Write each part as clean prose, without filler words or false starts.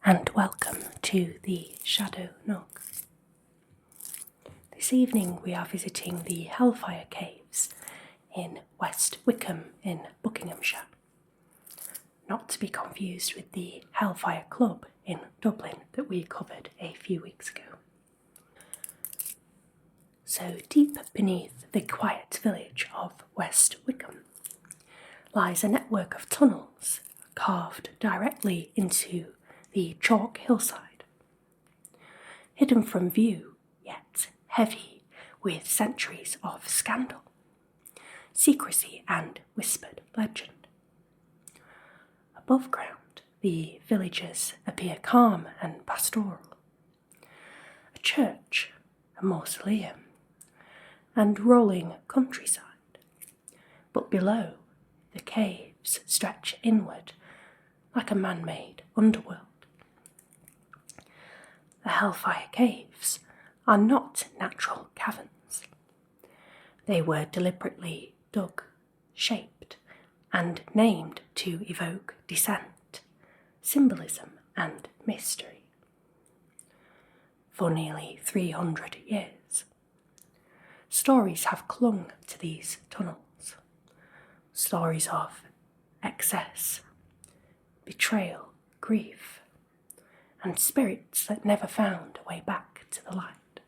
and welcome to the Shadow Nook. This evening we are visiting the Hellfire Caves in West Wycombe in Buckinghamshire, not to be confused with the Hellfire Club in Dublin that we covered a few weeks ago. So deep beneath the quiet village of West Wycombe lies a network of tunnels carved directly into the chalk hillside, hidden from view yet heavy with centuries of scandal, secrecy and whispered legend. Above ground, the villagers appear calm and pastoral. A church, a mausoleum, and rolling countryside. But below, the caves stretch inward like a man-made underworld. The Hellfire Caves are not natural caverns. They were deliberately dug, shaped, and named to evoke descent, symbolism, and mystery. For nearly 300 years, stories have clung to these tunnels. Stories of excess, betrayal, grief, and spirits that never found a way back to the light.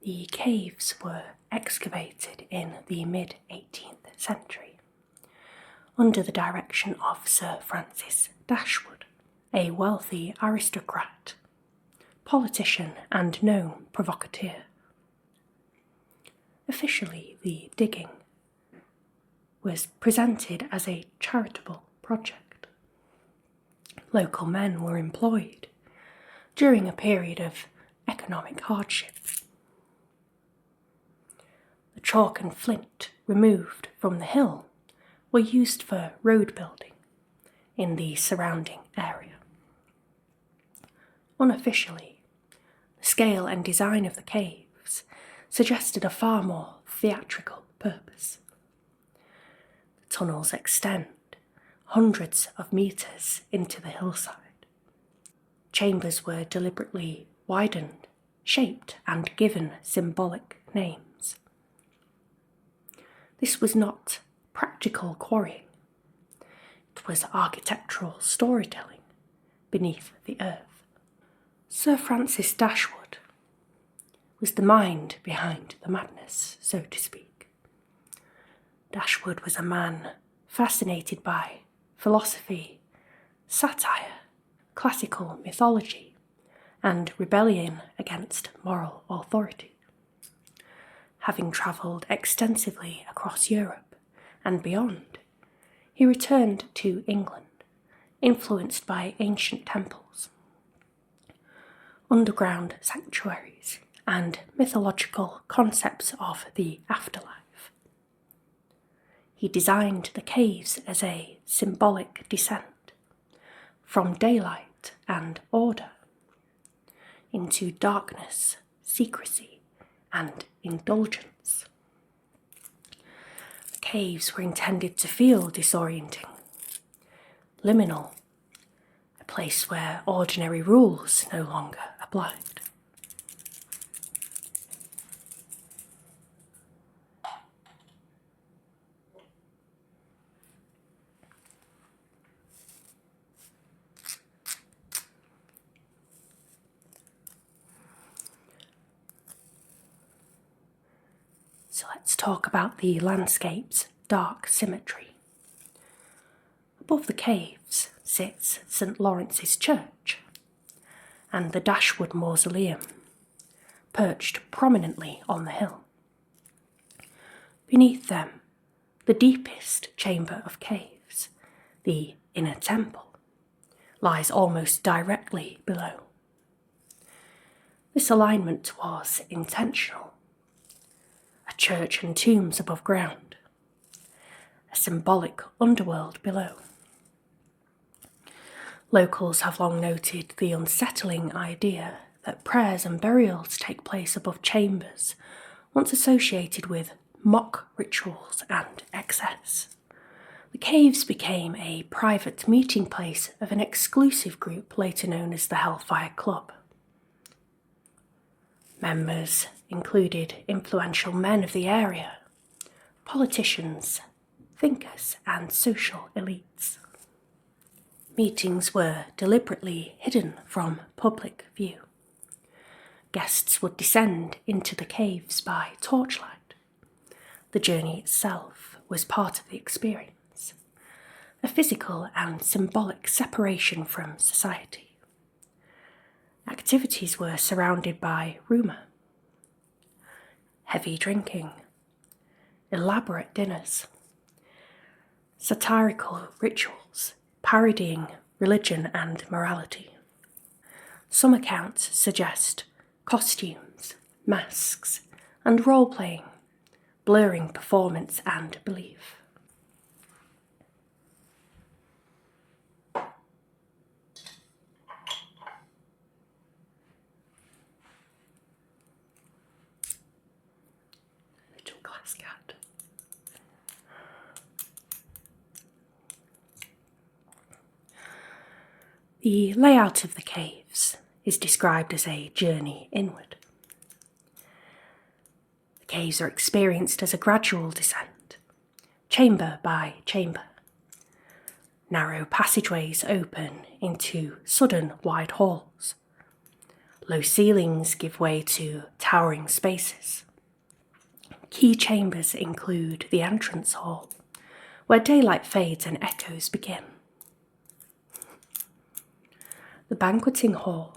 The caves were excavated in the mid-18th century under the direction of Sir Francis Dashwood, a wealthy aristocrat, politician and known provocateur. Officially, the digging was presented as a charitable project. Local men were employed during a period of economic hardship. The chalk and flint removed from the hill were used for road building in the surrounding area. Unofficially, the scale and design of the caves suggested a far more theatrical purpose. The tunnels extend hundreds of metres into the hillside. Chambers were deliberately widened, shaped, and given symbolic names. This was not practical quarrying. It was architectural storytelling beneath the earth. Sir Francis Dashwood was the mind behind the madness, so to speak. Dashwood was a man fascinated by philosophy, satire, classical mythology, and rebellion against moral authority. Having travelled extensively across Europe and beyond, he returned to England, influenced by ancient temples, underground sanctuaries, and mythological concepts of the afterlife. He designed the caves as a symbolic descent from daylight and order into darkness, secrecy, and indulgence. The caves were intended to feel disorienting, liminal, a place where ordinary rules no longer applied. So let's talk about the landscape's dark symmetry. Above the caves sits St. Lawrence's Church and the Dashwood Mausoleum, perched prominently on the hill. Beneath them, the deepest chamber of caves, the inner temple, lies almost directly below. This alignment was intentional. A church and tombs above ground, a symbolic underworld below. Locals have long noted the unsettling idea that prayers and burials take place above chambers once associated with mock rituals and excess, The caves became a private meeting place of an exclusive group later known as the Hellfire Club. Members included influential men of the area, politicians, thinkers, and social elites. Meetings were deliberately hidden from public view. Guests would descend into the caves by torchlight. The journey itself was part of the experience, a physical and symbolic separation from society. Activities were surrounded by rumour, heavy drinking, elaborate dinners, satirical rituals parodying religion and morality. Some accounts suggest costumes, masks, and role-playing, blurring performance and belief. Little glass cat. The layout of the caves is described as a journey inward. The caves are experienced as a gradual descent, chamber by chamber. Narrow passageways open into sudden wide halls. Low ceilings give way to towering spaces. Key chambers include the entrance hall, where daylight fades and echoes begin. The banqueting hall,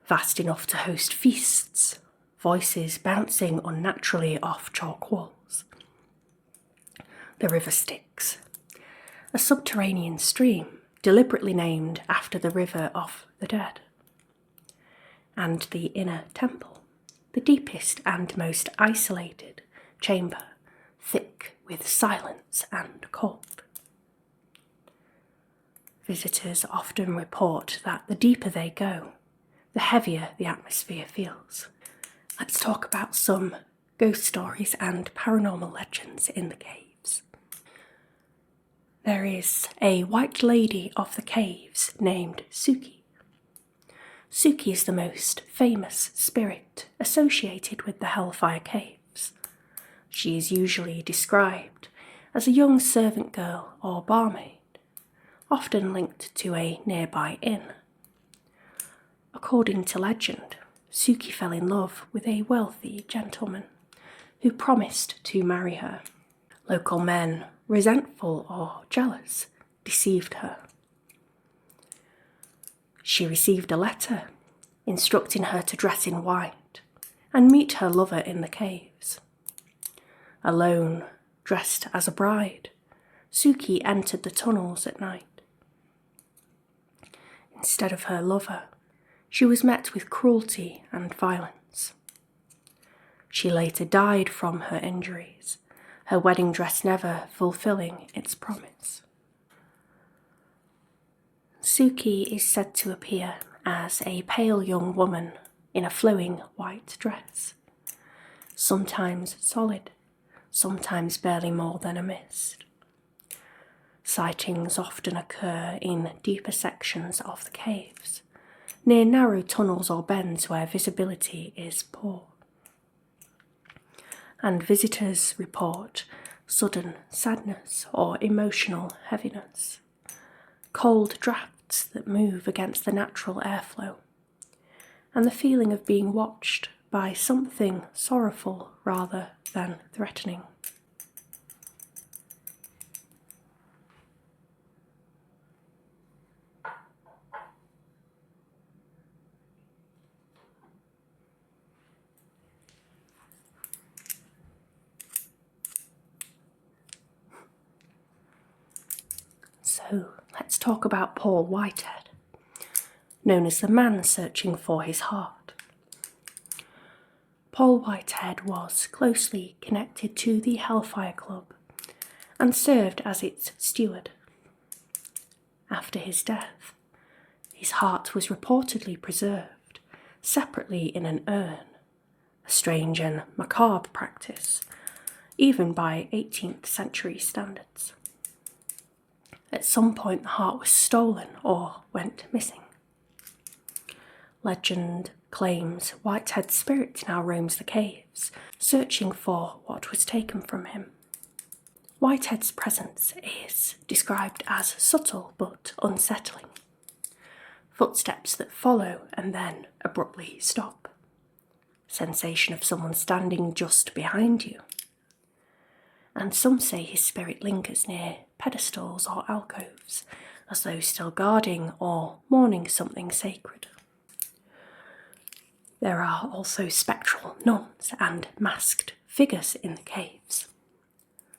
vast enough to host feasts, voices bouncing unnaturally off chalk walls. The river Styx, a subterranean stream deliberately named after the river of the dead. And the inner temple, the deepest and most isolated chamber, thick with silence and cold. Visitors often report that the deeper they go, the heavier the atmosphere feels. Let's talk about some ghost stories and paranormal legends in the caves. There is a white lady of the caves named Suki. Suki is the most famous spirit associated with the Hellfire Caves. She is usually described as a young servant girl or barmaid, often linked to a nearby inn. According to legend, Suki fell in love with a wealthy gentleman who promised to marry her. Local men, resentful or jealous, deceived her. She received a letter instructing her to dress in white and meet her lover in the caves. Alone, dressed as a bride, Suki entered the tunnels at night. Instead of her lover, she was met with cruelty and violence. She later died from her injuries, her wedding dress never fulfilling its promise. Suki is said to appear as a pale young woman in a flowing white dress, sometimes solid, sometimes barely more than a mist. Sightings often occur in deeper sections of the caves, near narrow tunnels or bends where visibility is poor. And visitors report sudden sadness or emotional heaviness, cold drafts that move against the natural airflow, and the feeling of being watched by something sorrowful rather than threatening. So let's talk about Paul Whitehead, known as the man searching for his heart. Paul Whitehead was closely connected to the Hellfire Club and served as its steward. After his death, his heart was reportedly preserved separately in an urn, a strange and macabre practice, even by 18th century standards. at some point the heart was stolen or went missing. Legend claims Whitehead's spirit now roams the caves, searching for what was taken from him. Whitehead's presence is described as subtle but unsettling. Footsteps that follow and then abruptly stop. Sensation of someone standing just behind you. And some say his spirit lingers near pedestals or alcoves, as though still guarding or mourning something sacred. There are also spectral nuns and masked figures in the caves.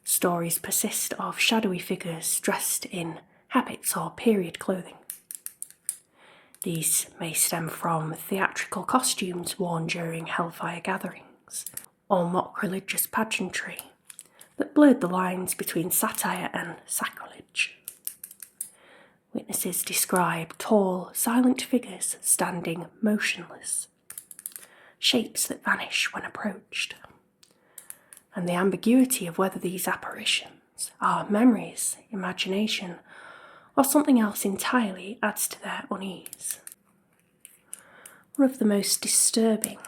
Stories persist of shadowy figures dressed in habits or period clothing. These may stem from theatrical costumes worn during Hellfire gatherings, or mock religious pageantry that blurred the lines between satire and sacrilege. Witnesses describe tall, silent figures standing motionless, shapes that vanish when approached, and the ambiguity of whether these apparitions are memories, imagination, or something else entirely adds to their unease. One of the most disturbing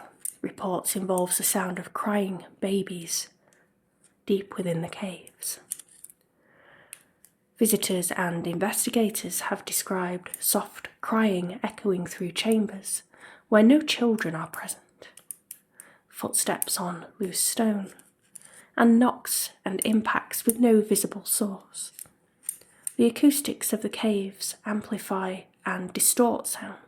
reports involves the sound of crying babies deep within the caves. Visitors and investigators have described soft crying echoing through chambers where no children are present, footsteps on loose stone, and knocks and impacts with no visible source. The acoustics of the caves amplify and distort sound,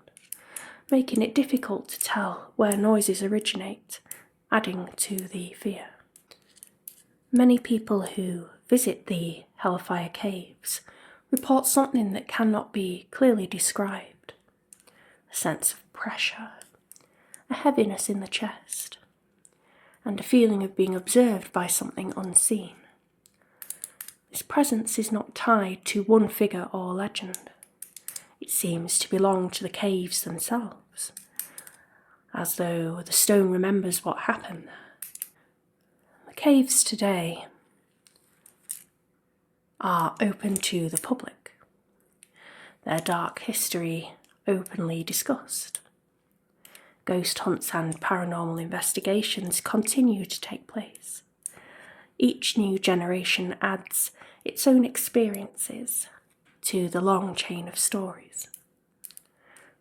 making it difficult to tell where noises originate, adding to the fear. Many people who visit the Hellfire Caves report something that cannot be clearly described. A sense of pressure, a heaviness in the chest, and a feeling of being observed by something unseen. This presence is not tied to one figure or legend. It seems to belong to the caves themselves, as though the stone remembers what happened there. The caves today are open to the public, their dark history openly discussed. Ghost hunts and paranormal investigations continue to take place. Each new generation adds its own experiences to the long chain of stories.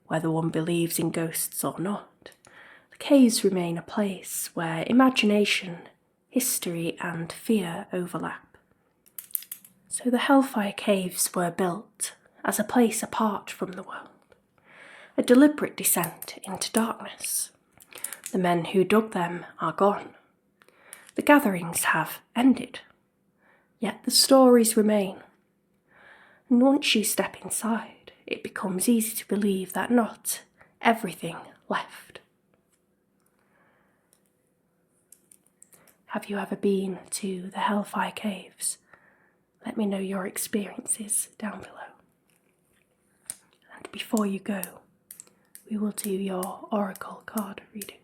Whether one believes in ghosts or not, the caves remain a place where imagination, history and fear overlap. So the Hellfire Caves were built as a place apart from the world, a deliberate descent into darkness. The men who dug them are gone. The gatherings have ended, yet the stories remain. And once you step inside, it becomes easy to believe that not everything left. Have you ever been to the Hellfire Caves? Let me know your experiences down below. And before you go, we will do your oracle card reading.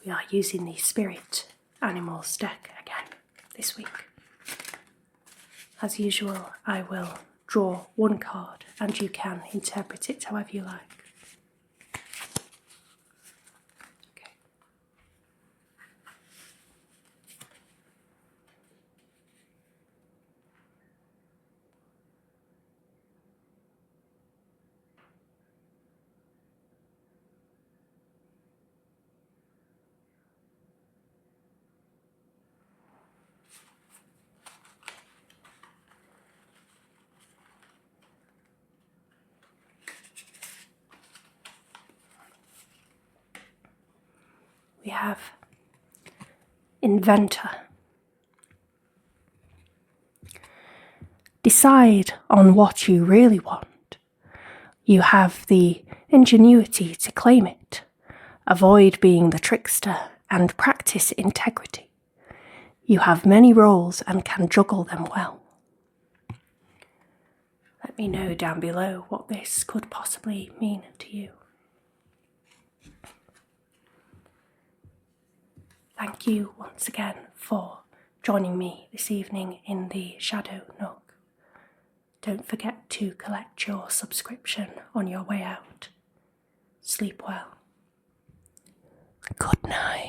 We are using the Spirit Animals deck again this week. As usual, I will draw one card and you can interpret it however you like. Okay. We have Inventor. Decide on what you really want. You have the ingenuity to claim it, Avoid being the trickster and practice integrity. You have many roles and can juggle them well. Let me know down below what this could possibly mean to you. Thank you once again for joining me this evening in the Shadow Nook. Don't forget to collect your subscription on your way out. Sleep well. Good night.